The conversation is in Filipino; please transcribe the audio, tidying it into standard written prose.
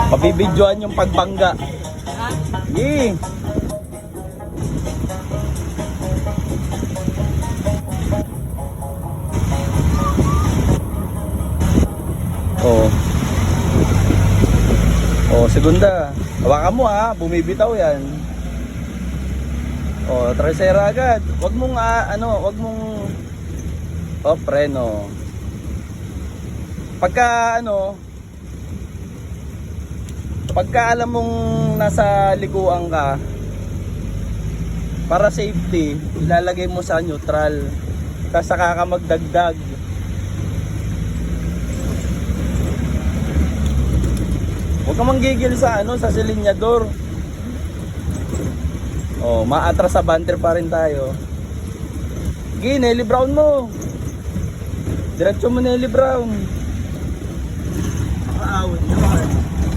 Pabibidyoan yung pagbangga. Ha? Sige. Oh. Oh, segunda. Hawakan mo ha, bumibitaw 'yan. Oh, tercera agad. Wag mong wag mong preno. Pagka alam mong nasa likuan ka, para safety, ilalagay mo sa neutral. Tapos saka ka magdagdag. Huwag ka manggigil sa sa silinyador. Oh, maatras sa banter pa rin tayo. Sige, Nelly Brown mo. Diretso mo Nelly Brown. Aawit.